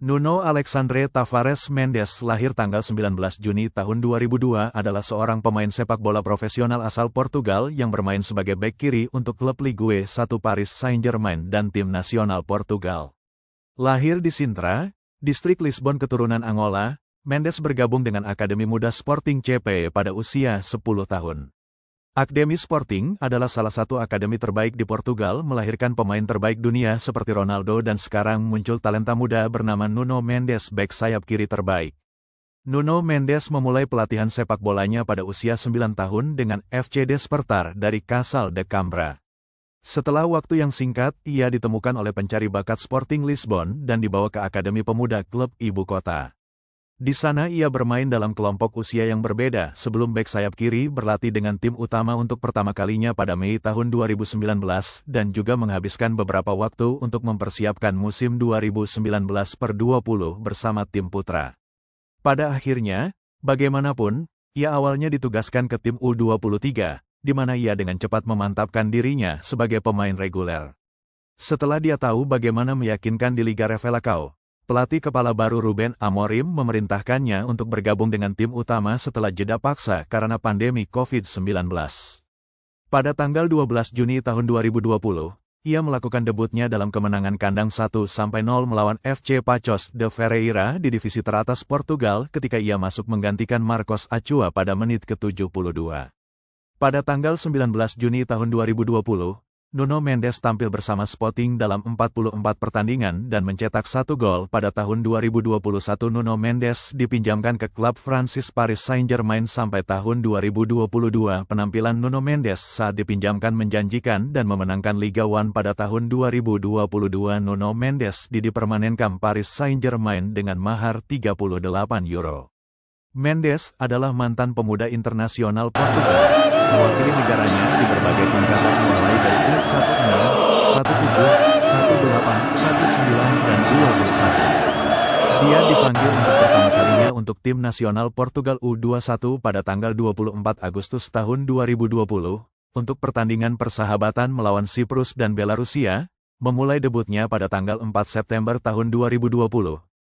Nuno Alexandre Tavares Mendes lahir tanggal 19 Juni tahun 2002 adalah seorang pemain sepak bola profesional asal Portugal yang bermain sebagai bek kiri untuk klub Ligue 1 Paris Saint-Germain dan tim nasional Portugal. Lahir di Sintra, distrik Lisbon keturunan Angola, Mendes bergabung dengan Akademi Muda Sporting CP pada usia 10 tahun. Akademi Sporting adalah salah satu akademi terbaik di Portugal, melahirkan pemain terbaik dunia seperti Ronaldo, dan sekarang muncul talenta muda bernama Nuno Mendes, bek sayap kiri terbaik. Nuno Mendes memulai pelatihan sepak bolanya pada usia 9 tahun dengan FC Despertar dari Casal de Cambra. Setelah waktu yang singkat, ia ditemukan oleh pencari bakat Sporting Lisbon dan dibawa ke Akademi Pemuda klub ibu kota. Di sana ia bermain dalam kelompok usia yang berbeda sebelum bek sayap kiri berlatih dengan tim utama untuk pertama kalinya pada Mei tahun 2019 dan juga menghabiskan beberapa waktu untuk mempersiapkan musim 2019-20 bersama tim putra. Pada akhirnya, bagaimanapun, ia awalnya ditugaskan ke tim U23, di mana ia dengan cepat memantapkan dirinya sebagai pemain reguler. Setelah dia tahu bagaimana meyakinkan di Liga Revelacao, pelatih kepala baru Ruben Amorim memerintahkannya untuk bergabung dengan tim utama setelah jeda paksa karena pandemi COVID-19. Pada tanggal 12 Juni tahun 2020, ia melakukan debutnya dalam kemenangan kandang 1-0 melawan FC Paços de Ferreira di divisi teratas Portugal ketika ia masuk menggantikan Marcos Acua pada menit ke-72. Pada tanggal 19 Juni tahun 2020, Nuno Mendes tampil bersama Sporting dalam 44 pertandingan dan mencetak 1 gol. Pada tahun 2021 Nuno Mendes dipinjamkan ke klub Francis Paris Saint-Germain sampai tahun 2022. Penampilan Nuno Mendes saat dipinjamkan menjanjikan dan memenangkan Liga 1 pada tahun 2022. Nuno Mendes dipermanenkan Paris Saint-Germain dengan mahar €38. Mendes adalah mantan pemuda internasional Portugal, mewakili negaranya di berbagai tingkatan mulai dari U16, 17, 18, 19, dan 21. Dia dipanggil untuk pertama kalinya untuk tim nasional Portugal U21 pada tanggal 24 Agustus tahun 2020, untuk pertandingan persahabatan melawan Siprus dan Belarusia, memulai debutnya pada tanggal 4 September tahun 2020,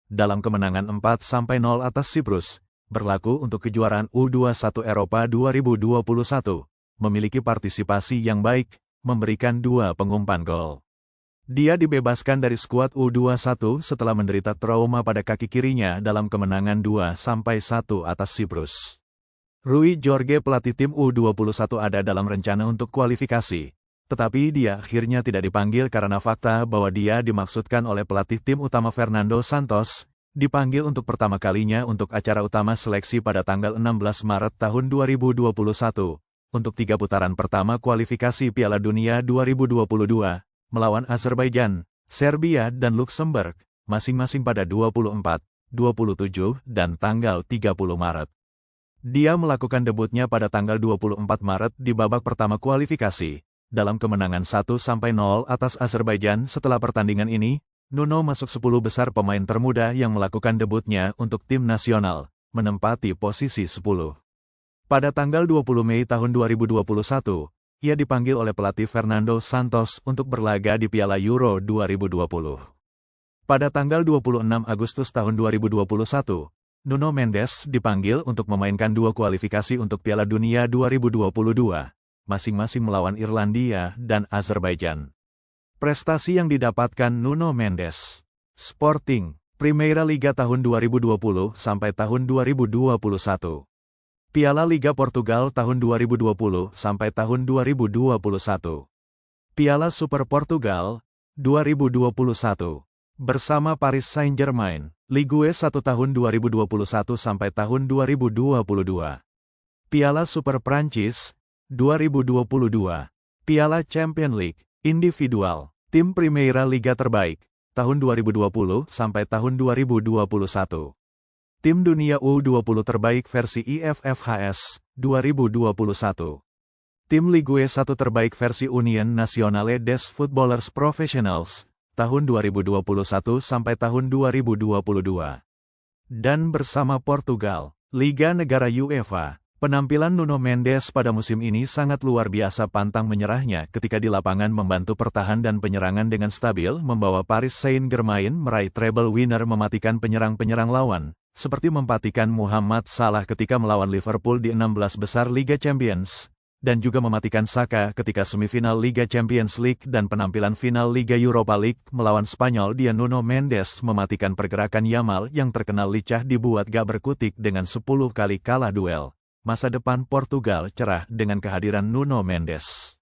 dalam kemenangan 4-0 atas Siprus. Berlaku untuk kejuaraan U21 Eropa 2021, memiliki partisipasi yang baik, memberikan 2 pengumpan gol. Dia dibebaskan dari skuad U21 setelah menderita trauma pada kaki kirinya dalam kemenangan 2-1 atas Siprus. Rui Jorge, pelatih tim U21, ada dalam rencana untuk kualifikasi, tetapi dia akhirnya tidak dipanggil karena fakta bahwa dia dimaksudkan oleh pelatih tim utama Fernando Santos, dipanggil untuk pertama kalinya untuk acara utama seleksi pada tanggal 16 Maret tahun 2021, untuk 3 putaran pertama kualifikasi Piala Dunia 2022, melawan Azerbaijan, Serbia dan Luxembourg, masing-masing pada 24, 27, dan tanggal 30 Maret. Dia melakukan debutnya pada tanggal 24 Maret di babak pertama kualifikasi, dalam kemenangan 1-0 atas Azerbaijan. Setelah pertandingan ini, Nuno masuk 10 besar pemain termuda yang melakukan debutnya untuk tim nasional, menempati posisi 10. Pada tanggal 20 Mei tahun 2021, ia dipanggil oleh pelatih Fernando Santos untuk berlaga di Piala Euro 2020. Pada tanggal 26 Agustus tahun 2021, Nuno Mendes dipanggil untuk memainkan 2 kualifikasi untuk Piala Dunia 2022, masing-masing melawan Irlandia dan Azerbaijan. Prestasi yang didapatkan Nuno Mendes. Sporting, Primeira Liga tahun 2020 sampai tahun 2021. Piala Liga Portugal tahun 2020 sampai tahun 2021. Piala Super Portugal 2021 bersama Paris Saint-Germain. Ligue 1 tahun 2021 sampai tahun 2022. Piala Super Prancis 2022. Piala Champions League individual, tim Primeira Liga terbaik, tahun 2020 sampai tahun 2021. Tim Dunia U20 terbaik versi IFFHS, 2021. Tim Ligue 1 terbaik versi Union Nacional des Footballers Professionals, tahun 2021 sampai tahun 2022. Dan bersama Portugal, Liga Negara UEFA, Penampilan Nuno Mendes pada musim ini sangat luar biasa, pantang menyerahnya ketika di lapangan membantu pertahan dan penyerangan dengan stabil, membawa Paris Saint-Germain meraih treble winner, mematikan penyerang-penyerang lawan, seperti mematikan Muhammad Salah ketika melawan Liverpool di 16 besar Liga Champions, dan juga mematikan Saka ketika semifinal Liga Champions League dan penampilan final Liga Europa League melawan Spanyol. Nuno Mendes mematikan pergerakan Yamal yang terkenal lincah dibuat gak berkutik dengan 10 kali kalah duel. Masa depan Portugal cerah dengan kehadiran Nuno Mendes.